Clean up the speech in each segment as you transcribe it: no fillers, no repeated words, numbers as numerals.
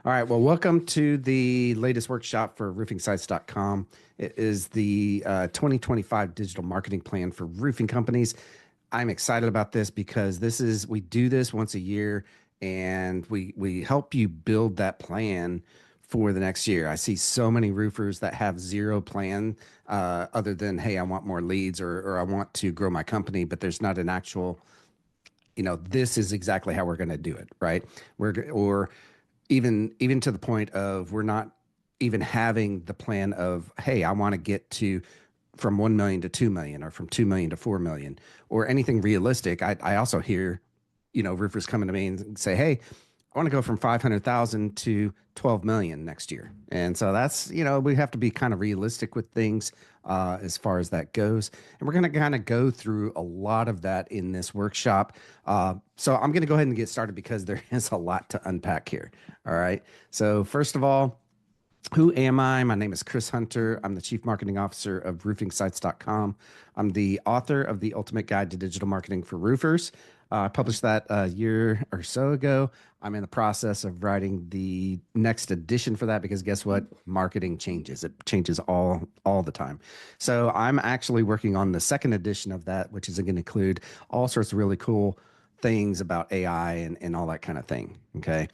All right. Well, welcome to the latest workshop for roofingsites.com. It is the 2025 digital marketing plan for roofing companies. I'm excited about this because we do this once a year and we help you build that plan for the next year. I see so many roofers that have zero plan other than, hey, I want more leads or I want to grow my company, but there's not an actual, this is exactly how we're going to do it, right? Or even to the point of we're not even having the plan of, hey, I want to get to from 1 million to 2 million or from 2 million to 4 million or anything realistic. I also hear, roofers coming to me and say, hey, I want to go from 500,000 to 12 million next year. And so that's, we have to be kind of realistic with things as far as that goes. And we're going to kind of go through a lot of that in this workshop. So I'm going to go ahead and get started because there is a lot to unpack here. All right. So first of all, who am I? My name is Chris Hunter. I'm the Chief Marketing Officer of roofingsites.com. I'm the author of The Ultimate Guide to Digital Marketing for Roofers. I published that a year or so ago. I'm in the process of writing the next edition for that because guess what? Marketing changes. It changes all the time. So I'm actually working on the second edition of that, which is going to include all sorts of really cool things about AI and all that kind of thing. Okay.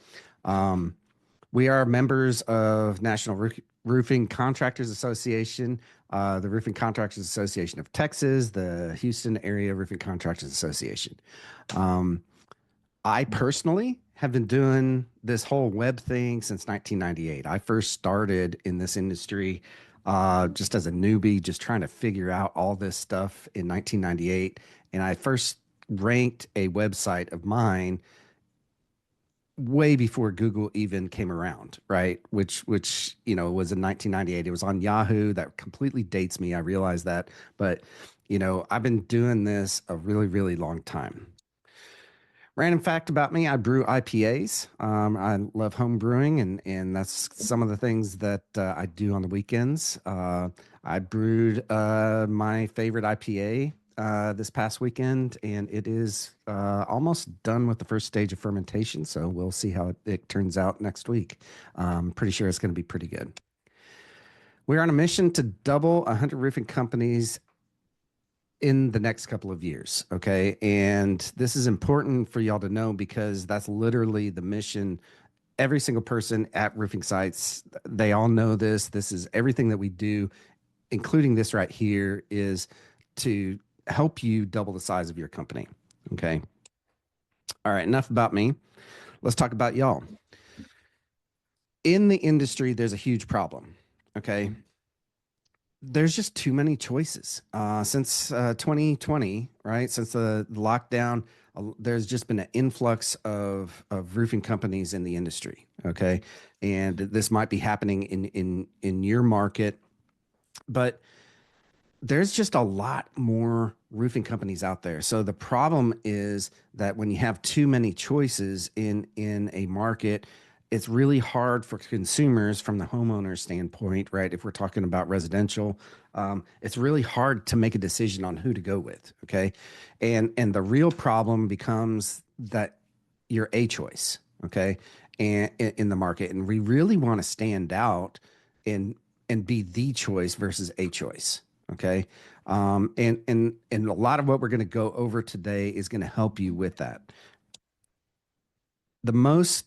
We are members of National Roofing Contractors Association, the Roofing Contractors Association of Texas, the Houston Area Roofing Contractors Association. I personally have been doing this whole web thing since 1998. I first started in this industry just as a newbie, just trying to figure out all this stuff in 1998. And I first ranked a website of mine way before Google even came around, right? Which was in 1998. It was on Yahoo. That completely dates me. I realize that, but I've been doing this a really, really long time. Random fact about me: I brew IPAs. I love home brewing, and that's some of the things that I do on the weekends. I brewed my favorite IPA this past weekend, and it is almost done with the first stage of fermentation. So we'll see how it turns out next week. Pretty sure it's going to be pretty good. We're on a mission to double 100 roofing companies in the next couple of years. Okay. And this is important for y'all to know because that's literally the mission. Every single person at roofing sites, they all know this. This is everything that we do, including this right here, is to help you double the size of your company. Okay. All right. Enough about me. Let's talk about y'all. In the industry, there's a huge problem. Okay. There's just too many choices. Since 2020, right? Since the lockdown, there's just been an influx of roofing companies in the industry. Okay. And this might be happening in your market, but there's just a lot more roofing companies out there. So the problem is that when you have too many choices in a market, it's really hard for consumers from the homeowner standpoint, right? If we're talking about residential, it's really hard to make a decision on who to go with. Okay. And the real problem becomes that you're a choice. Okay. And in the market. And we really want to stand out and be the choice versus a choice. Okay. And a lot of what we're going to go over today is going to help you with that. The most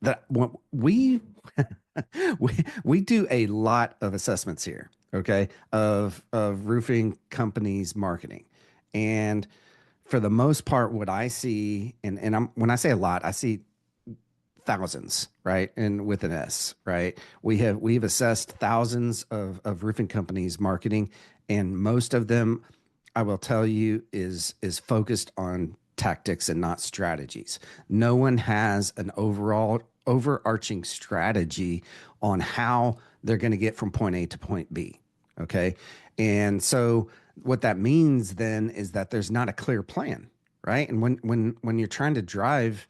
that what we we do a lot of assessments here, okay, of roofing companies marketing. And for the most part, what I see, and when I say a lot, I see thousands, right? And with an S, right? We've assessed thousands of roofing companies marketing, and most of them, I will tell you, is focused on tactics and not strategies. No one has an overarching strategy on how they're going to get from point A to point B. Okay. And so what that means then is that there's not a clear plan, right? And when you're trying to drive,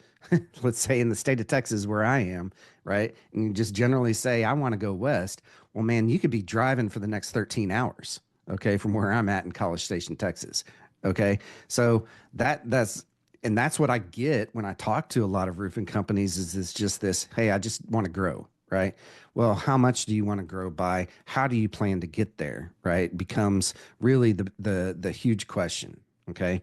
let's say in the state of Texas where I am, right? And you just generally say, I want to go west. Well, man, you could be driving for the next 13 hours, okay, from where I'm at in College Station, Texas. Okay. So that's and that's what I get when I talk to a lot of roofing companies is just this, hey, I just want to grow, right? Well, how much do you want to grow by? How do you plan to get there, right? Becomes really the huge question, okay?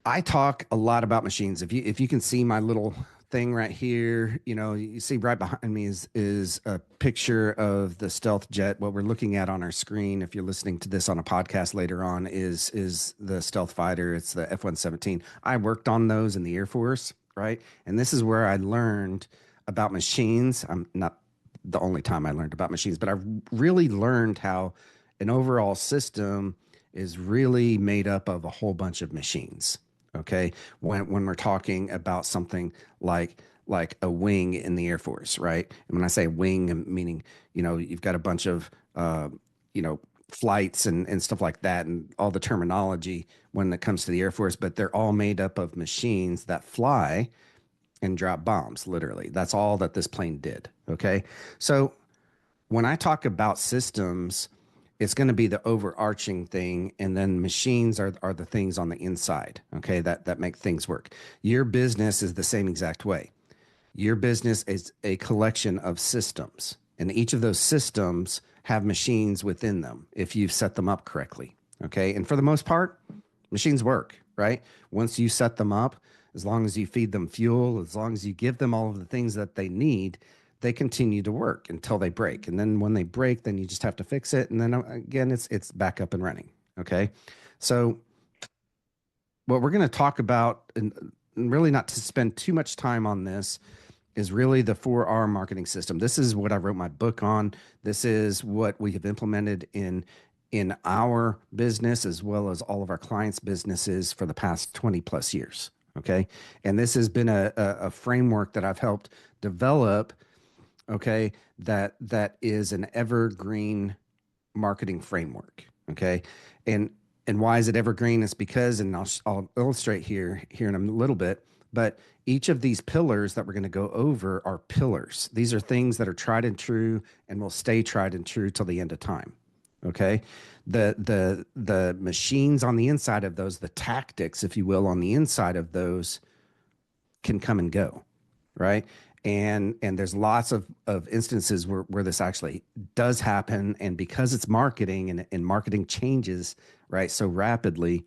I talk a lot about machines. If you can see my little thing right here, you see right behind me is a picture of the stealth jet. What we're looking at on our screen, if you're listening to this on a podcast later on, is the stealth fighter. It's the F-117. I worked on those in the Air Force, right? And this is where I learned about machines. I'm not the only time I learned about machines, but I really learned how an overall system is really made up of a whole bunch of machines. Okay, when we're talking about something like a wing in the Air Force, right? And when I say wing, I'm meaning you've got a bunch of you know flights and stuff like that, and all the terminology when it comes to the Air Force, but they're all made up of machines that fly and drop bombs. Literally, that's all that this plane did. Okay, so when I talk about systems, it's going to be the overarching thing, and then machines are the things on the inside, okay, that make things work. Your business is the same exact way. Your business is a collection of systems, and each of those systems have machines within them if you've set them up correctly, okay? And for the most part, machines work, right? Once you set them up, as long as you feed them fuel, as long as you give them all of the things that they need, they continue to work until they break. And then when they break, then you just have to fix it. And then again, it's back up and running. Okay. So what we're going to talk about, and really not to spend too much time on this, is really the 4R marketing system. This is what I wrote my book on. This is what we have implemented in our business as well as all of our clients' businesses for the past 20 plus years. Okay. And this has been a framework that I've helped develop, okay, that is an evergreen marketing framework. Okay. And why is it evergreen? It's because, and I'll illustrate here in a little bit, but each of these pillars that we're going to go over are pillars. These are things that are tried and true and will stay tried and true till the end of time. Okay. The machines on the inside of those, the tactics, if you will, on the inside of those can come and go, right? And there's lots of instances where this actually does happen. And because it's marketing and marketing changes, right, so rapidly,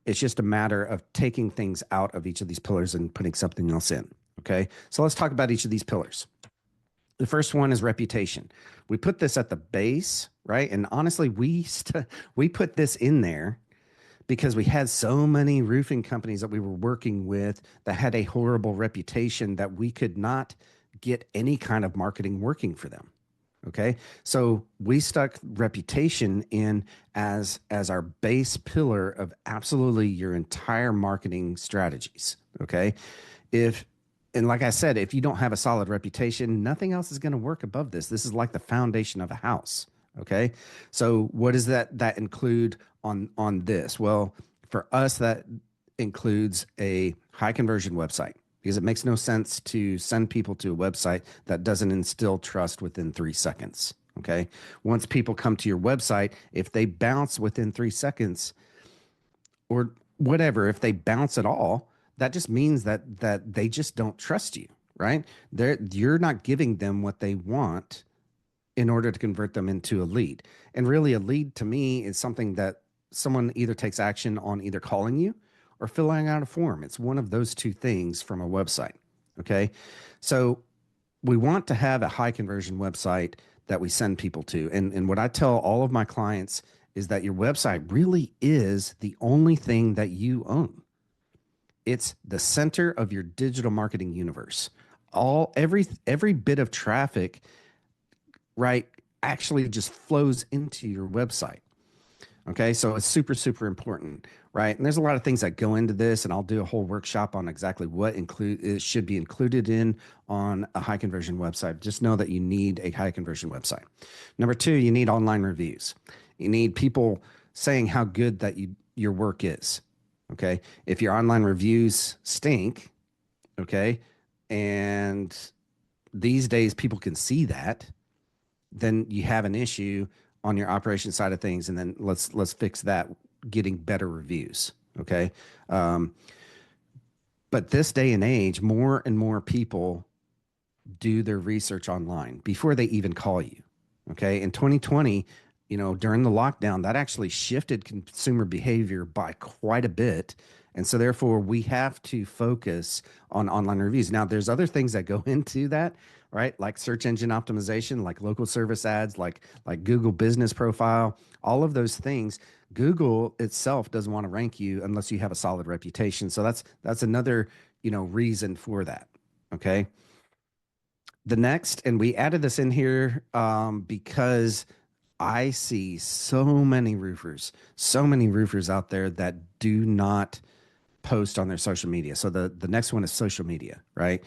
it's just a matter of taking things out of each of these pillars and putting something else in. Okay. So let's talk about each of these pillars. The first one is reputation. We put this at the base, right? And honestly, we put this in there because we had so many roofing companies that we were working with that had a horrible reputation that we could not get any kind of marketing working for them. Okay. So we stuck reputation in as our base pillar of absolutely your entire marketing strategies. Okay. If and like I said, if you don't have a solid reputation, nothing else is going to work above this. This is like the foundation of a house. Okay. So what does that include on this? Well, for us, that includes a high conversion website because it makes no sense to send people to a website that doesn't instill trust within 3 seconds. Okay. Once people come to your website, if they bounce within 3 seconds or whatever, if they bounce at all, that just means that they just don't trust you, right? You're not giving them what they want in order to convert them into a lead. And really, a lead to me is something that someone either takes action on either calling you or filling out a form. It's one of those two things from a website. Okay. So we want to have a high conversion website that we send people to. And what I tell all of my clients is that your website really is the only thing that you own. It's the center of your digital marketing universe. Every bit of traffic, right, actually just flows into your website. Okay, so it's super, super important, right? And there's a lot of things that go into this, and I'll do a whole workshop on exactly what should be included in on a high conversion website. Just know that you need a high conversion website. Number two, you need online reviews. You need people saying how good that your work is. Okay, if your online reviews stink, okay, and these days people can see that, then you have an issue on your operation side of things, and then let's fix that, getting better reviews. Okay. Um, but this day and age, more and more people do their research online before they even call you. Okay. In 2020, during the lockdown, that actually shifted consumer behavior by quite a bit. And so therefore we have to focus on online reviews. Now there's other things that go into that, right? Like search engine optimization, like local service ads, like Google business profile, all of those things. Google itself doesn't want to rank you unless you have a solid reputation. So that's another, reason for that. Okay. The next, and we added this in here because I see so many roofers out there that do not post on their social media. So the next one is social media, right?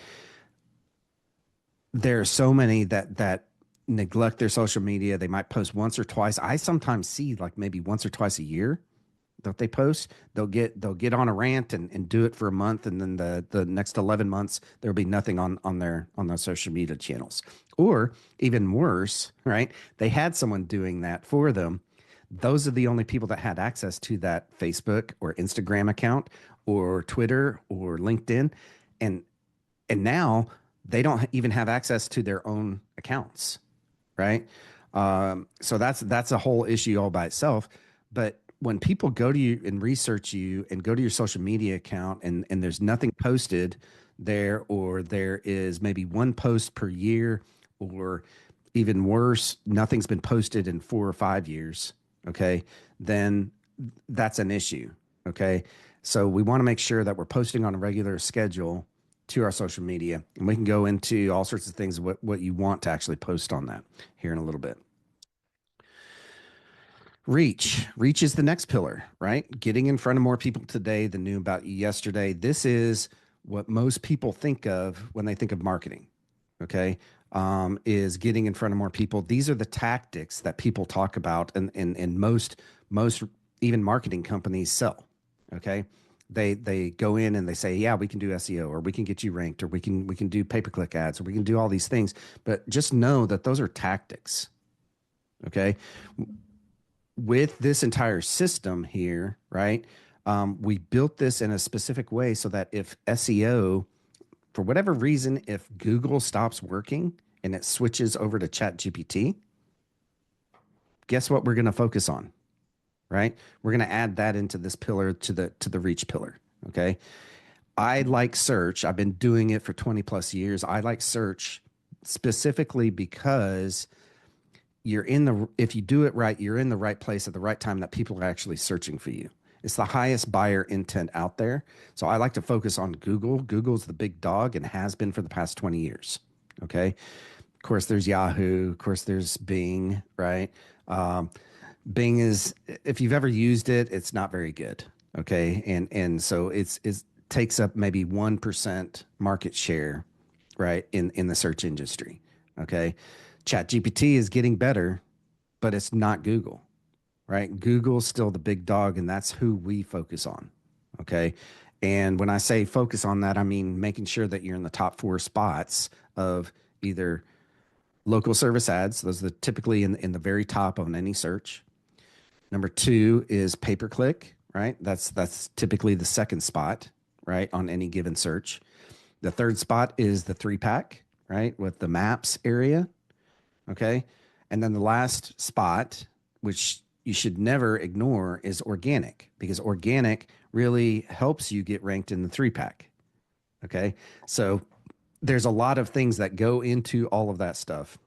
There are so many that neglect their social media. They might post once or twice. I sometimes see like maybe once or twice a year that they post. They'll get on a rant and do it for a month, and then the next 11 months there'll be nothing on their social media channels. Or even worse, right? They had someone doing that for them. Those are the only people that had access to that Facebook or Instagram account or Twitter or LinkedIn, and now they don't even have access to their own accounts, right? So that's a whole issue all by itself. But when people go to you and research you and go to your social media account and there's nothing posted there, or there is maybe one post per year, or even worse, nothing's been posted in 4 or 5 years, okay, then that's an issue. Okay. So we want to make sure that we're posting on a regular schedule to our social media. And we can go into all sorts of things, what you want to actually post on that here in a little bit. Reach is the next pillar, right? Getting in front of more people today than knew about you yesterday. This is what most people think of when they think of marketing. Okay. Is getting in front of more people. These are the tactics that people talk about, and most even marketing companies sell. Okay. They go in and they say, yeah, we can do SEO, or we can get you ranked, or we can do pay-per-click ads, or we can do all these things. But just know that those are tactics. Okay. With this entire system here, right? We built this in a specific way so that if SEO, for whatever reason, if Google stops working and it switches over to Chat GPT, guess what we're going to focus on, right? We're going to add that into this pillar, to the reach pillar. Okay. I like search. I've been doing it for 20 plus years. I like search specifically because if you do it right, you're in the right place at the right time, that people are actually searching for you. It's the highest buyer intent out there. So I like to focus on Google. Google's the big dog and has been for the past 20 years. Okay. Of course, there's Yahoo. Of course, there's Bing, right? Um, Bing is, if you've ever used it, it's not very good. Okay. And so it takes up maybe 1% market share, right, in the search industry. Okay. Chat GPT is getting better, but it's not Google, right? Google's still the big dog, and that's who we focus on. Okay. And when I say focus on that, I mean making sure that you're in the top 4 spots of either local service ads. Those are typically in the very top of any search. Number 2 is pay per click, right? That's typically the second spot, right, on any given search. The third spot is the 3-pack, right, with the maps area. Okay. And then the last spot, which you should never ignore, is organic, because organic really helps you get ranked in the 3-pack. Okay. So there's a lot of things that go into all of that stuff.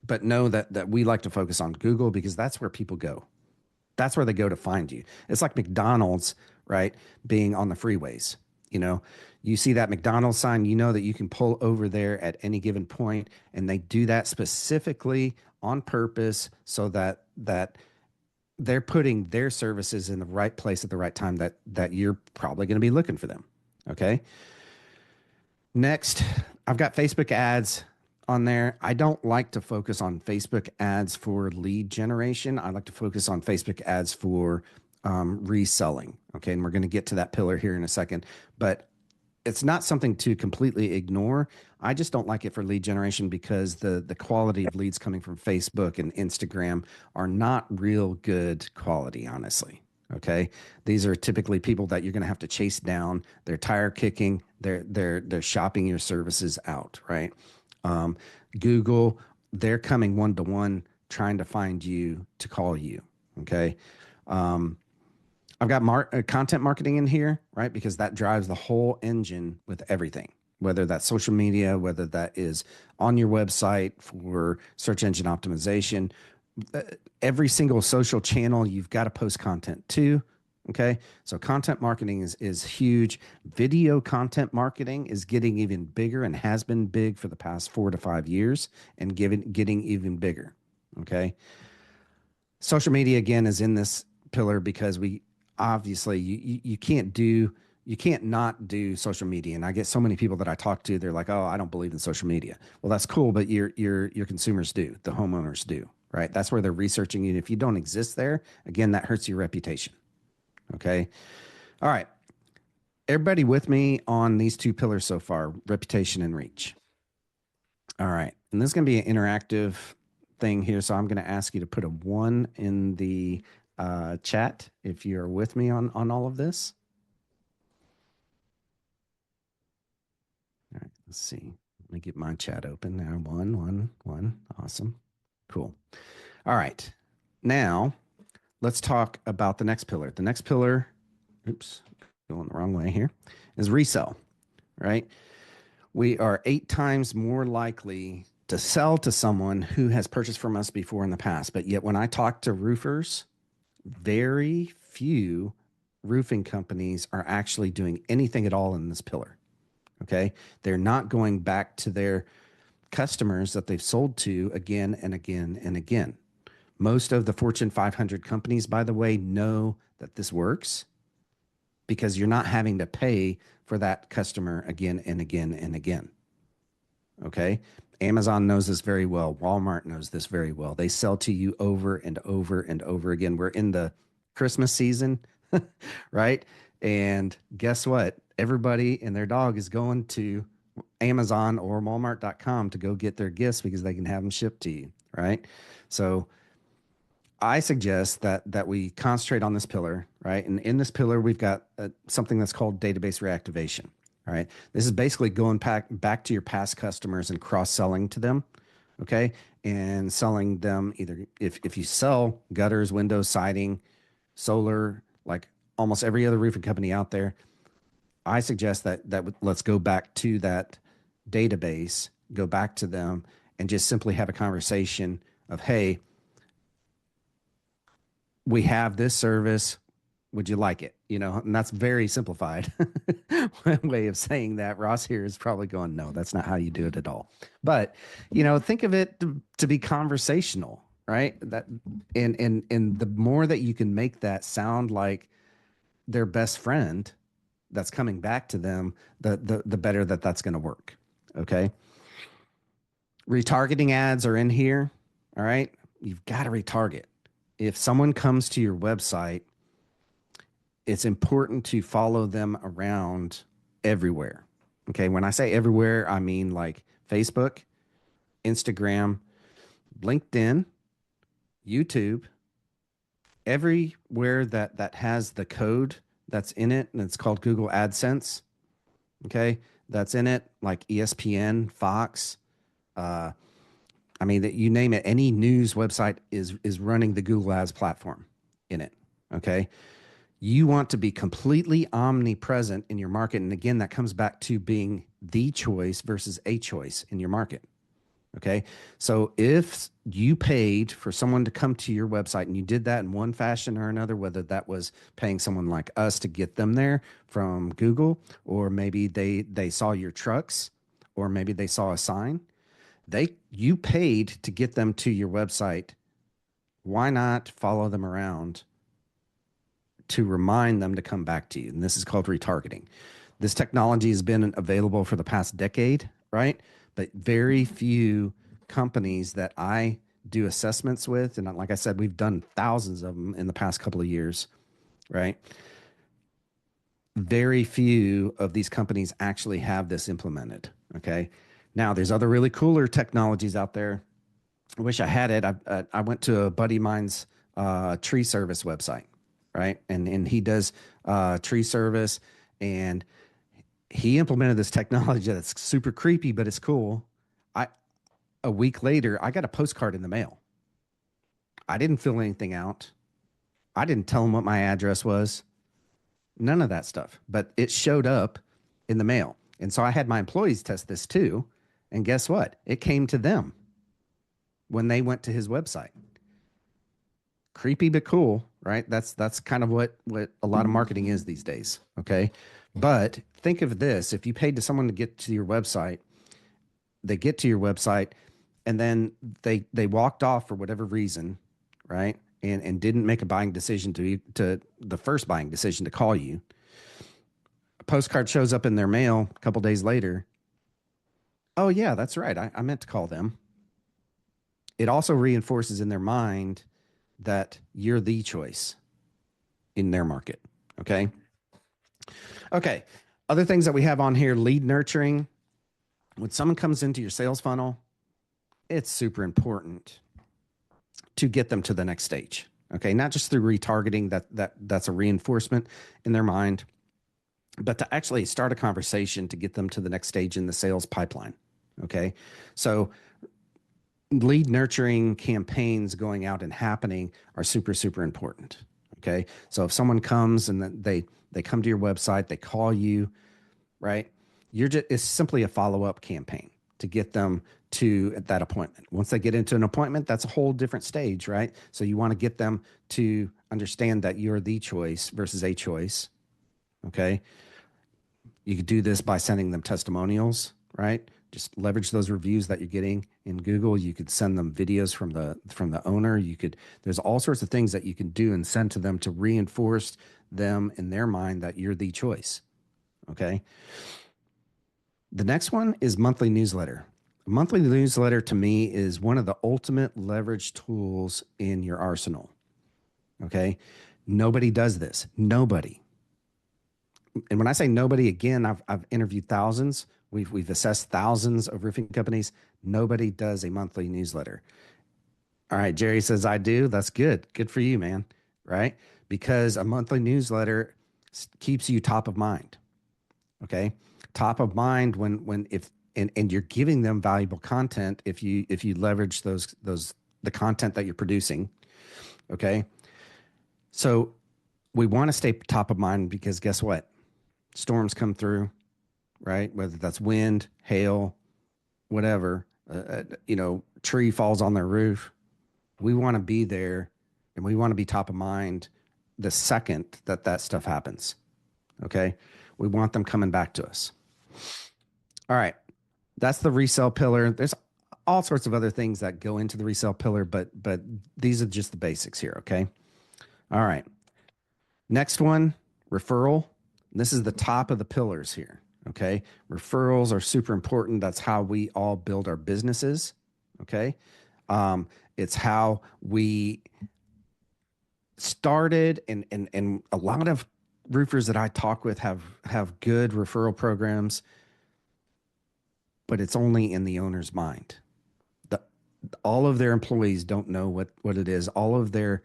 But know that we like to focus on Google because that's where people go. That's where they go to find you. It's like McDonald's, right? Being on the freeways. You know, you see that McDonald's sign, you know that you can pull over there at any given point, and they do that specifically on purpose so that they're putting their services in the right place at the right time, that you're probably going to be looking for them. Okay. Next, I've got Facebook ads on there. I don't like to focus on Facebook ads for lead generation. I like to focus on Facebook ads for reselling. Okay. And we're going to get to that pillar here in a second, but it's not something to completely ignore. I just don't like it for lead generation because the quality of leads coming from Facebook and Instagram are not real good quality, honestly. Okay. These are typically people that you're going to have to chase down. They're tire kicking. They're shopping your services out, right? Um, Google, they're coming one to one, trying to find you to call you. Okay. Um, I've got content marketing in here, right? Because that drives the whole engine with everything, whether that's social media, whether that is on your website for search engine optimization. Every single social channel, you've got to post content to. Okay. So content marketing is huge. Video content marketing is getting even bigger and has been big for the past 4 to 5 years and getting even bigger. Okay. Social media again is in this pillar because we obviously you can't do you can't not do social media. And I get so many people that I talk to, they're like, "Oh, I don't believe in social media." Well, that's cool, but your consumers do, the homeowners do, right? That's where they're researching you. And if you don't exist there, again, that hurts your reputation. Okay. All right. Everybody with me on these two pillars so far, reputation and reach. All right. And this is going to be an interactive thing here. So I'm going to ask you to put a one in the chat if you're with me on all of this. All right. Let's see. Let me get my chat open now. One, one, one. Awesome. Cool. All right. Now let's talk about the next pillar. The next pillar, oops, going the wrong way here, is resell, right? We are 8 times more likely to sell to someone who has purchased from us before in the past. But yet, when I talk to roofers, very few roofing companies are actually doing anything at all in this pillar. Okay. They're not going back to their customers that they've sold to again and again and again. Most of the Fortune 500 companies, by the way, know that this works because you're not having to pay for that customer again and again and again. Okay. Amazon knows this very well. Walmart knows this very well. They sell to you over and over and over again. We're in the Christmas season, right? And guess what? Everybody and their dog is going to Amazon or Walmart.com to go get their gifts because they can have them shipped to you, right? So I suggest that we concentrate on this pillar, right? And in this pillar, we've got something that's called database reactivation, right? This is basically going back to your past customers and cross selling to them, okay? And selling them either if you sell gutters, windows, siding, solar, like almost every other roofing company out there, I suggest that let's go back to that database, go back to them, and just simply have a conversation of, hey, we have this service. Would you like it? You know, and that's very simplified way of saying that. Ross here is probably going, no, that's not how you do it at all. But, think of it to be conversational, right? That and the more that you can make that sound like their best friend that's coming back to them, the better that's going to work. Okay. Retargeting ads are in here. All right. You've got to retarget. If someone comes to your website, it's important to follow them around everywhere. Okay. When I say everywhere, I mean like Facebook, Instagram, LinkedIn, YouTube, everywhere that has the code that's in it, and it's called Google AdSense. Okay. That's in it, like ESPN, Fox, I mean, that you name it, any news website is running the Google Ads platform in it. Okay. You want to be completely omnipresent in your market. And again, that comes back to being the choice versus a choice in your market. Okay. So if you paid for someone to come to your website and you did that in one fashion or another, whether that was paying someone like us to get them there from Google, or maybe they saw your trucks, or maybe they saw a sign, you paid to get them to your website. Why not follow them around to remind them to come back to you? And this is called retargeting. This technology has been available for the past decade, right? But very few companies that I do assessments with, and like I said, we've done thousands of them in the past couple of years, right? Very few of these companies actually have this implemented. Okay. Now, there's other really cooler technologies out there. I wish I had it. I went to a buddy of mine's tree service website, right? And he does tree service, and he implemented this technology that's super creepy, but it's cool. I A week later, I got a postcard in the mail. I didn't fill anything out. I didn't tell him what my address was. None of that stuff. But it showed up in the mail. And so I had my employees test this too. And guess what? It came to them when they went to his website. Creepy but cool, right? That's kind of what a lot of marketing is these days. Okay. But think of this: if you paid to someone to get to your website, they get to your website, and then they walked off for whatever reason, right? And didn't make a buying decision to the first buying decision to call you. A postcard shows up in their mail a couple days later. Oh yeah, that's right. I meant to call them. It also reinforces in their mind that you're the choice in their market. Okay. Okay. Other things that we have on here: lead nurturing. When someone comes into your sales funnel, it's super important to get them to the next stage. Okay. Not just through retargeting, that's a reinforcement in their mind, but to actually start a conversation to get them to the next stage in the sales pipeline. Okay. So lead nurturing campaigns going out and happening are super, super important. Okay. So if someone comes and they come to your website, they call you, right? It's simply a follow-up campaign to get them to that appointment. Once they get into an appointment, that's a whole different stage, right? So you want to get them to understand that you're the choice versus a choice. Okay. You could do this by sending them testimonials, right? Just leverage those reviews that you're getting in Google. You could send them videos from the owner. There's all sorts of things that you can do and send to them to reinforce them in their mind that you're the choice. Okay. The next one is monthly newsletter. A monthly newsletter to me is one of the ultimate leverage tools in your arsenal. Okay. Nobody does this. Nobody. And when I say nobody, again, I've interviewed thousands. We've assessed thousands of roofing companies. Nobody does a monthly newsletter. All right, Jerry says I do. That's good. Good for you, man. Right? Because a monthly newsletter keeps you top of mind. Okay? Top of mind when if and you're giving them valuable content if you leverage those the content that you're producing. Okay? So we want to stay top of mind because guess what? Storms come through, right? Whether that's wind, hail, whatever, tree falls on their roof. We want to be there and we want to be top of mind the second that stuff happens. Okay. We want them coming back to us. All right. That's the resale pillar. There's all sorts of other things that go into the resale pillar, but these are just the basics here. Okay. All right. Next one, referral. This is the top of the pillars here. Okay. Referrals are super important. That's how we all build our businesses. Okay. It's how we started, and a lot of roofers that I talk with have good referral programs, but it's only in the owner's mind. The, all of their employees don't know what it is. All of their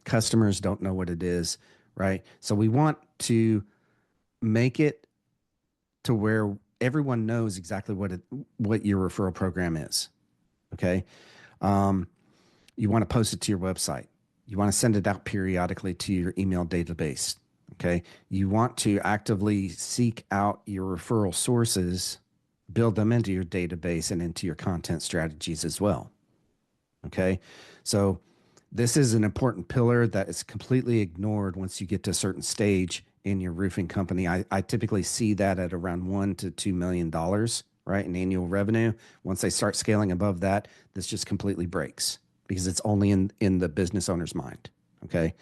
customers don't know what it is, right? So we want to make it to where everyone knows exactly what your referral program is. Okay. You want to post it to your website. You want to send it out periodically to your email database. Okay. You want to actively seek out your referral sources, build them into your database and into your content strategies as well. Okay. So this is an important pillar that is completely ignored once you get to a certain stage in your roofing company. I typically see that at around $1 to $2 million, right, in annual revenue. Once they start scaling above that, this just completely breaks because it's only in the business owner's mind. Okay.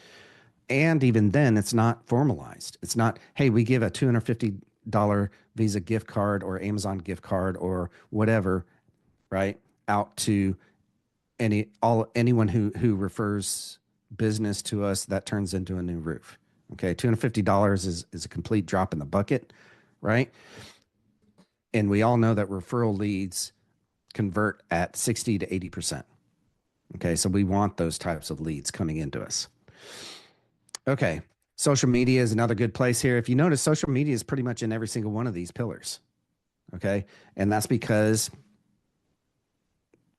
And even then, it's not formalized. It's not, hey, we give a $250 Visa gift card or Amazon gift card or whatever, right, out to anyone who refers business to us that turns into a new roof. Okay, $250 is a complete drop in the bucket, right? And we all know that referral leads convert at 60 to 80%. Okay, so we want those types of leads coming into us. Okay. Social media is another good place here. If you notice, social media is pretty much in every single one of these pillars. Okay. And that's because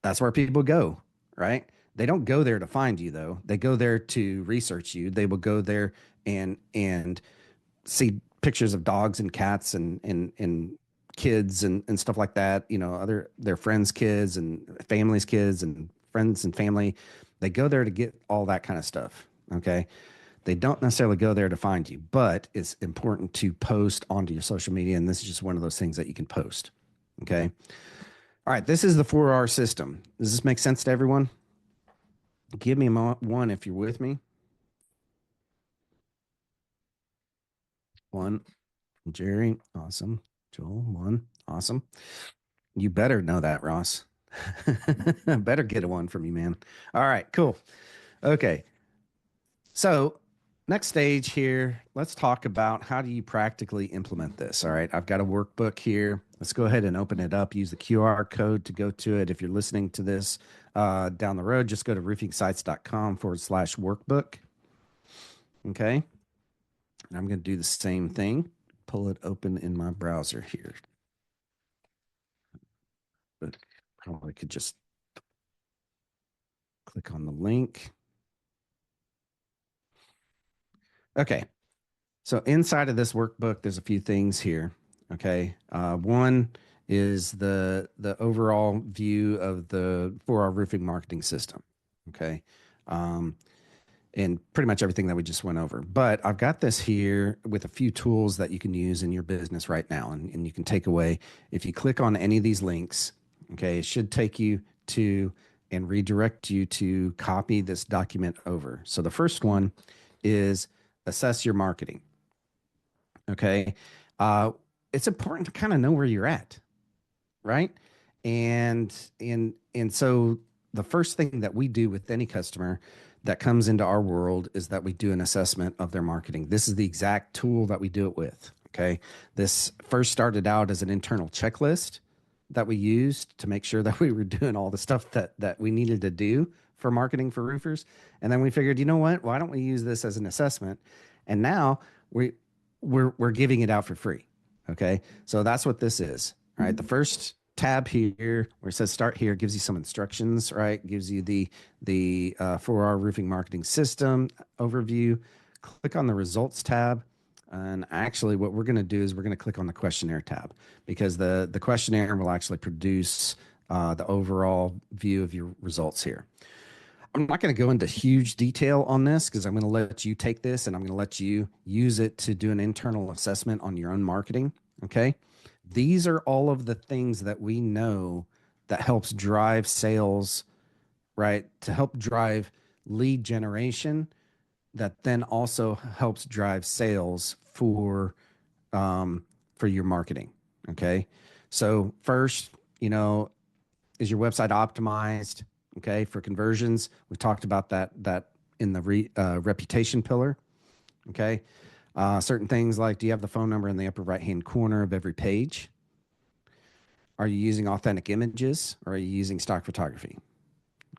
that's where people go, right? They don't go there to find you though. They go there to research you. They will go there and see pictures of dogs and cats and kids and stuff like that, you know, other their friends' kids and families' kids and friends and family. They go there to get all that kind of stuff. Okay. They don't necessarily go there to find you, but it's important to post onto your social media. And this is just one of those things that you can post. Okay. All right. This is the 4R system. Does this make sense to everyone? Give me a one if you're with me. One. Jerry. Awesome. Joel. One. Awesome. You better know that, Ross. Better get a one from you, man. All right. Cool. Okay. So, next stage here, let's talk about how do you practically implement this. All right, I've got a workbook here. Let's go ahead and open it up. Use the QR code to go to it. If you're listening to this down the road, just go to roofingsites.com/workbook. Okay, and I'm going to do the same thing. Pull it open in my browser here. But probably could just click on the link. Okay, so inside of this workbook, there's a few things here. Okay. One is the overall view of the for our roofing marketing system. Okay. Um, and pretty much everything that we just went over. But I've got this here with a few tools that you can use in your business right now, and you can take away. If you click on any of these links, okay, it should take you to and redirect you to copy this document over. So the first one is assess your marketing. Okay. Uh, it's important to kind of know where you're at, right? And so the first thing that we do with any customer that comes into our world is that we do an assessment of their marketing. This is the exact tool that we do it with. Okay. This first started out as an internal checklist that we used to make sure that we were doing all the stuff that we needed to do for marketing for roofers. And then we figured, you know what? Why don't we use this as an assessment? And now we we're giving it out for free. Okay. So that's what this is. All right. The first tab here where it says start here gives you some instructions, right? Gives you the 4R roofing marketing system overview. Click on the results tab. And actually, what we're going to do is we're going to click on the questionnaire tab because the questionnaire will actually produce the overall view of your results here. I'm not going to go into huge detail on this because I'm going to let you take this and I'm going to let you use it to do an internal assessment on your own marketing. Okay. These are all of the things that we know that helps drive sales, right? To help drive lead generation that then also helps drive sales for your marketing. Okay. So first, you know, is your website optimized? Okay, for conversions, we talked about that in the reputation pillar. Okay, certain things like do you have the phone number in the upper right hand corner of every page? Are you using authentic images or are you using stock photography?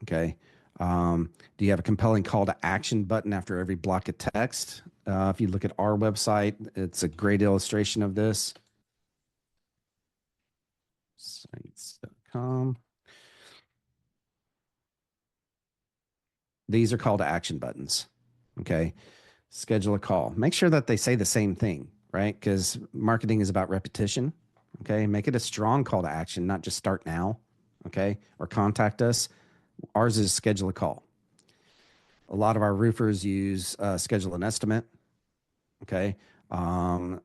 Okay. Do you have a compelling call to action button after every block of text? If you look at our website, it's a great illustration of this. Sites.com. These are call to action buttons. Okay. Schedule a call. Make sure that they say the same thing, right? Because marketing is about repetition. Okay. Make it a strong call to action, not just start now. Okay. Or contact us. Ours is schedule a call. A lot of our roofers use schedule an estimate. Okay. Um,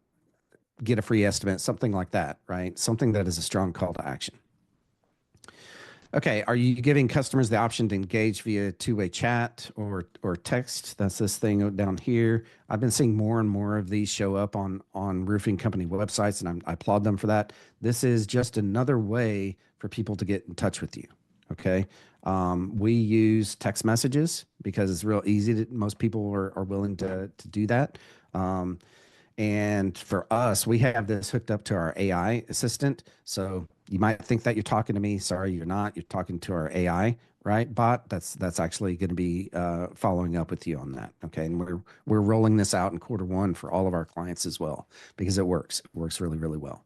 get a free estimate, something like that, right? Something that is a strong call to action. Okay, are you giving customers the option to engage via two-way chat or text? That's this thing down here. I've been seeing more and more of these show up on roofing company websites, and I applaud them for that. This is just another way for people to get in touch with you. Okay, we use text messages because it's real easy. Most people are willing to do that. And for us, we have this hooked up to our AI assistant. So you might think that you're talking to me. Sorry, you're not. You're talking to our AI, right? Bot. That's actually going to be following up with you on that. Okay, and we're rolling this out in quarter 1 for all of our clients as well because it works. It works really really well.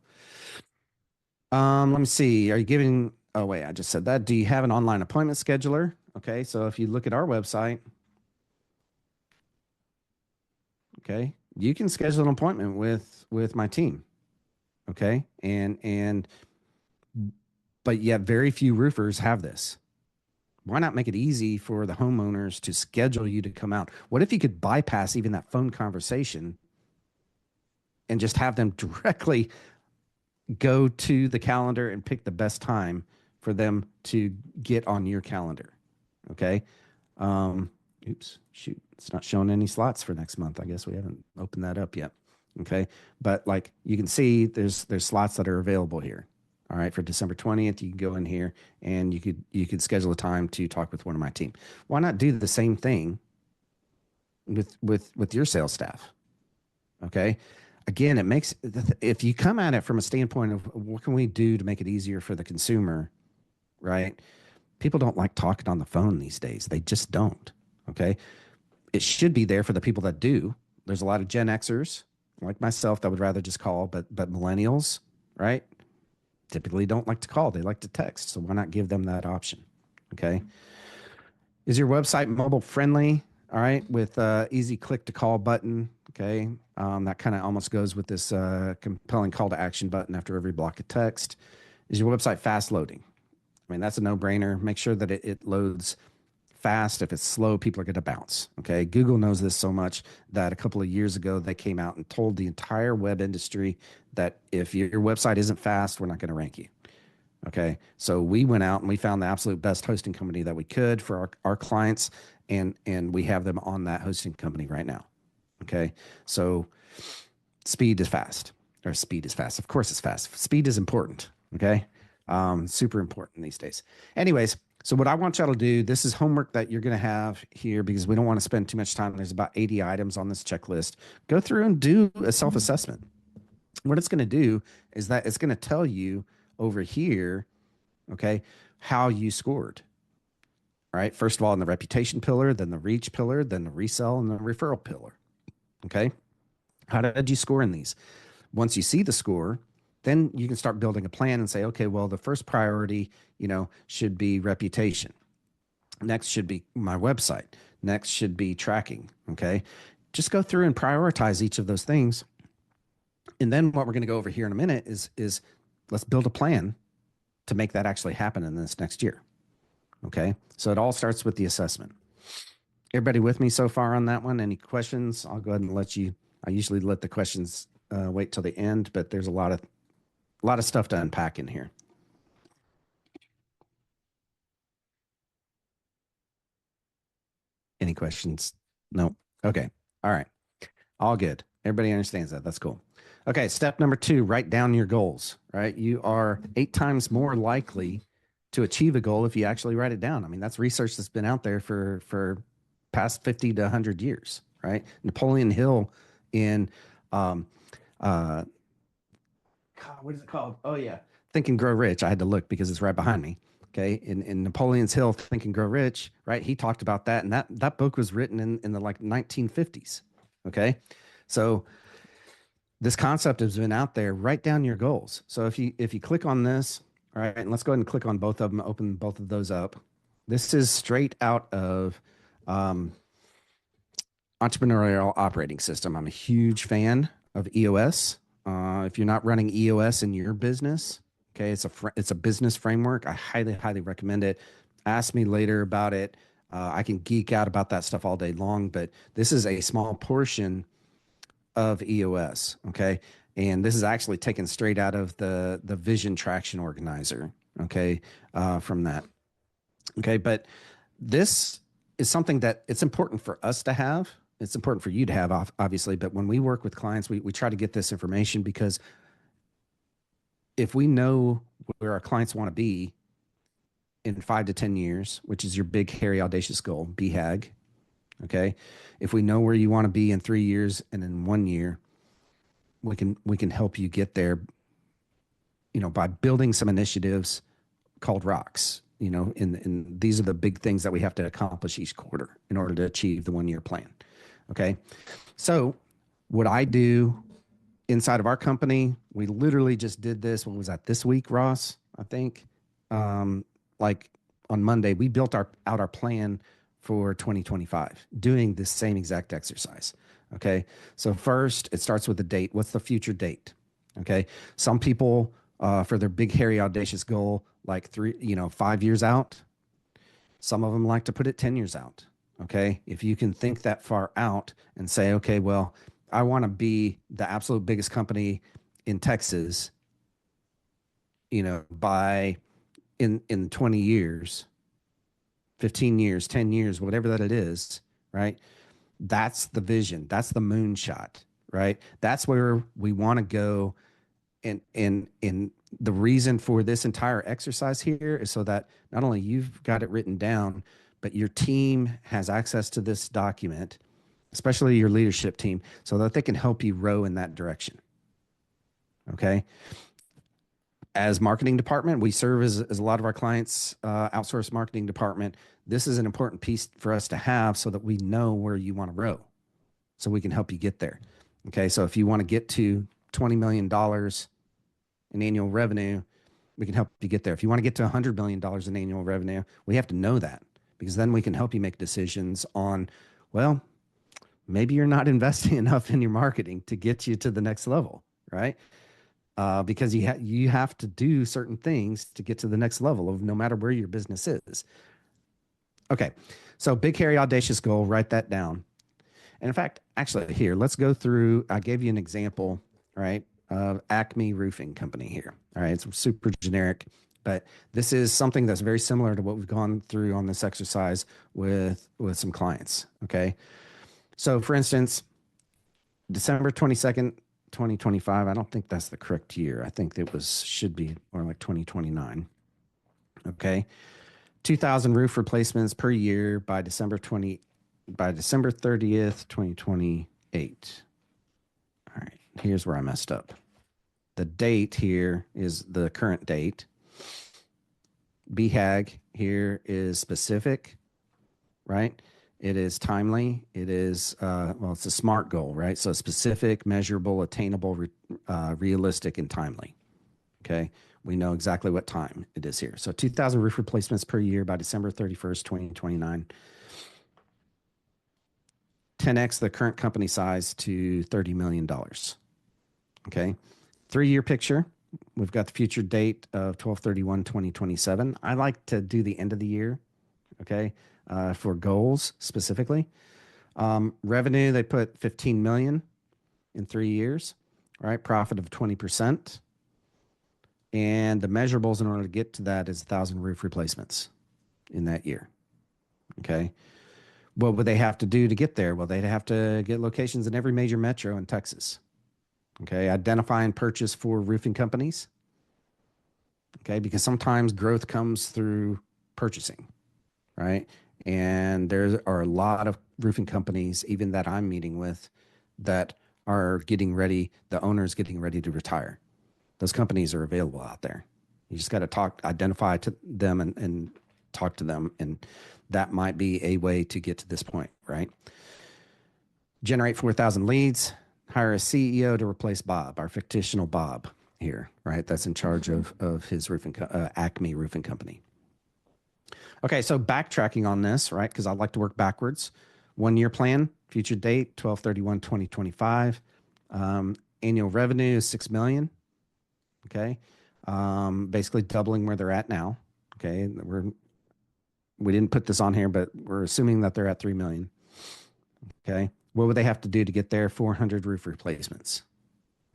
Let me see. Are you giving? Oh wait, I just said that. Do you have an online appointment scheduler? Okay, so if you look at our website, okay, you can schedule an appointment with my team. Okay, and but yet very few roofers have this. Why not make it easy for the homeowners to schedule you to come out? What if you could bypass even that phone conversation and just have them directly go to the calendar and pick the best time for them to get on your calendar? Okay. Um, oops, shoot, it's not showing any slots for next month. I guess we haven't opened that up yet. Okay, but like you can see, there's slots that are available here. All right, for December 20th, you can go in here and you could schedule a time to talk with one of my team. Why not do the same thing with your sales staff? Okay, again, it makes if you come at it from a standpoint of what can we do to make it easier for the consumer, right? People don't like talking on the phone these days. They just don't. Okay. It should be there for the people that do. There's a lot of Gen Xers like myself that would rather just call, but millennials, right? Typically don't like to call. They like to text. So why not give them that option? Okay. Is your website mobile friendly? All right. With easy click to call button. Okay. That kind of almost goes with this compelling call to action button after every block of text. Is your website fast loading? I mean, that's a no brainer. Make sure that it loads fast. If it's slow, people are going to bounce. Okay. Google knows this so much that a couple of years ago, they came out and told the entire web industry that if your website isn't fast, we're not going to rank you. Okay. So we went out and we found the absolute best hosting company that we could for our clients. And we have them on that hosting company right now. Okay. So speed is fast, or speed is fast. Of course it's fast. Speed is important. Okay. Super important these days. Anyways, so what I want y'all to do, this is homework that you're going to have here because we don't want to spend too much time. There's about 80 items on this checklist. Go through and do a self-assessment. What it's going to do is that it's going to tell you over here, okay, how you scored. All right. First of all, in the reputation pillar, then the reach pillar, then the resell, and the referral pillar. Okay. How did you score in these? Once you see the score, then you can start building a plan and say, okay, well, the first priority, should be reputation. Next should be my website. Next should be tracking. Okay. Just go through and prioritize each of those things. And then what we're going to go over here in a minute is let's build a plan to make that actually happen in this next year. Okay. So it all starts with the assessment. Everybody with me so far on that one? Any questions? I'll go ahead and let you. I usually let the questions wait till the end, but there's a lot of stuff to unpack in here. Any questions? No. Okay. All right. All good. Everybody understands that. That's cool. Okay. Step number 2, write down your goals, right? You are 8 times more likely to achieve a goal if you actually write it down. I mean, that's research that's been out there for past 50 to 100 years, right? Napoleon Hill in, uh, what is it called? Oh, yeah. Think and Grow Rich. I had to look because it's right behind me. Okay. In Napoleon's Hill, Think and Grow Rich, right? He talked about that. And that book was written in the like 1950s. Okay. So this concept has been out there. Write down your goals. So if you click on this, all right, and let's go ahead and click on both of them, open both of those up. This is straight out of Entrepreneurial Operating System. I'm a huge fan of EOS. If you're not running EOS in your business, okay, it's a business framework. I highly recommend it. Ask me later about it. I can geek out about that stuff all day long, but this is a small portion of EOS. Okay, and this is actually taken straight out of the Vision Traction Organizer. Okay, from that. Okay, but this is something that it's important for us to have. It's important for you to have, obviously. But when we work with clients, we try to get this information because if we know where our clients want to be in 5 to 10 years, which is your big, hairy, audacious goal, BHAG, okay? If we know where you want to be in 3 years and in 1 year, we can help you get there, by building some initiatives called rocks. And these are the big things that we have to accomplish each quarter in order to achieve the 1 year plan. Okay. So what I do inside of our company, we literally just did this. When was that, this week, Ross? I think, like on Monday, we built out our plan for 2025, doing this same exact exercise. Okay. So first, it starts with the date. What's the future date? Okay. Some people, for their big, hairy, audacious goal, like 5 years out. Some of them like to put it 10 years out. Okay. If you can think that far out and say, okay, well, I want to be the absolute biggest company in Texas, by in 20 years, 15 years, 10 years, whatever that it is, right? That's the vision. That's the moonshot, right? That's where we want to go. And the reason for this entire exercise here is so that not only you've got it written down, but your team has access to this document, especially your leadership team, so that they can help you row in that direction. Okay. As marketing department, we serve as a lot of our clients, outsourced marketing department. This is an important piece for us to have so that we know where you want to row, so we can help you get there. Okay. So if you want to get to $20 million in annual revenue, we can help you get there. If you want to get to $100 million in annual revenue, we have to know that, because then we can help you make decisions on, well, maybe you're not investing enough in your marketing to get you to the next level, right? Because you have to do certain things to get to the next level of no matter where your business is. Okay, so big, hairy, audacious goal, write that down. And in fact, actually, here, let's go through. I gave you an example, right, of Acme Roofing Company here. All right, it's super generic, but this is something that's very similar to what we've gone through on this exercise with some clients. Okay, so for instance, December 22nd, 2025. I don't think that's the correct year. I think it should be more like 2029. Okay, 2,000 roof replacements per year by December 30th, 2028. All right, here's where I messed up. The date here is the current date. BHAG here is specific, right? It is timely. It is, it's a SMART goal, right? So specific, measurable, attainable, realistic, and timely. Okay. We know exactly what time it is here. So 2,000 roof replacements per year by December 31st, 2029. 10x the current company size to $30 million. Okay. 3-year picture. We've got the future date of 12/31/2027. I like to do the end of the year. Okay. For goals specifically. Revenue, they put 15 million in 3 years, right? Profit of 20%. And the measurables in order to get to that is 1,000 roof replacements in that year. Okay. What would they have to do to get there? Well, they'd have to get locations in every major metro in Texas. Okay. Identify and purchase 4 roofing companies. Okay. Because sometimes growth comes through purchasing, right? And there are a lot of roofing companies, even that I'm meeting with, that are getting ready, the owner's getting ready to retire. Those companies are available out there. You just got to identify to them and talk to them. And that might be a way to get to this point, right? Generate 4,000 leads, hire a CEO to replace Bob, our fictional Bob here, right? That's in charge of his Acme Roofing Company. Okay, so backtracking on this, right? Because I like to work backwards. 1 year plan, future date, 12/31/2025. Annual revenue is 6 million. Okay. Basically doubling where they're at now. Okay. We didn't put this on here, but we're assuming that they're at 3 million. Okay. What would they have to do to get there? 400 roof replacements.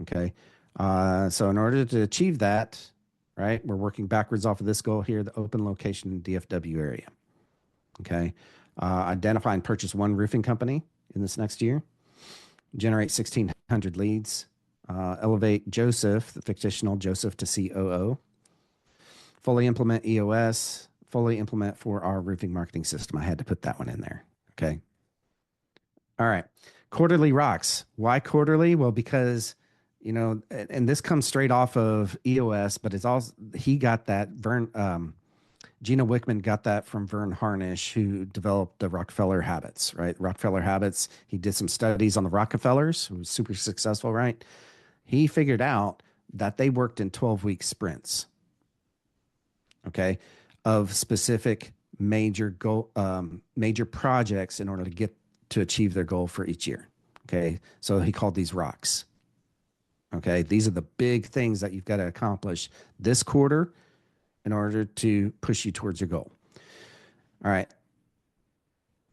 Okay. So in order to achieve that, right, we're working backwards off of this goal here, the open location in DFW area. Okay. Identify and purchase 1 roofing company in this next year. Generate 1,600 leads. Elevate Joseph, the fictional Joseph, to COO. Fully implement EOS. Fully implement 4R roofing marketing system. I had to put that one in there. Okay. All right. Quarterly rocks. Why quarterly? Well, because and this comes straight off of EOS, but it's also he got that Gino Wickman got that from Vern Harnish, who developed the Rockefeller habits, right? Rockefeller habits. He did some studies on the Rockefellers, who was super successful, right? He figured out that they worked in 12-week sprints, okay, of specific major projects in order to get to achieve their goal for each year. Okay, so he called these rocks. Okay, these are the big things that you've got to accomplish this quarter in order to push you towards your goal. All right.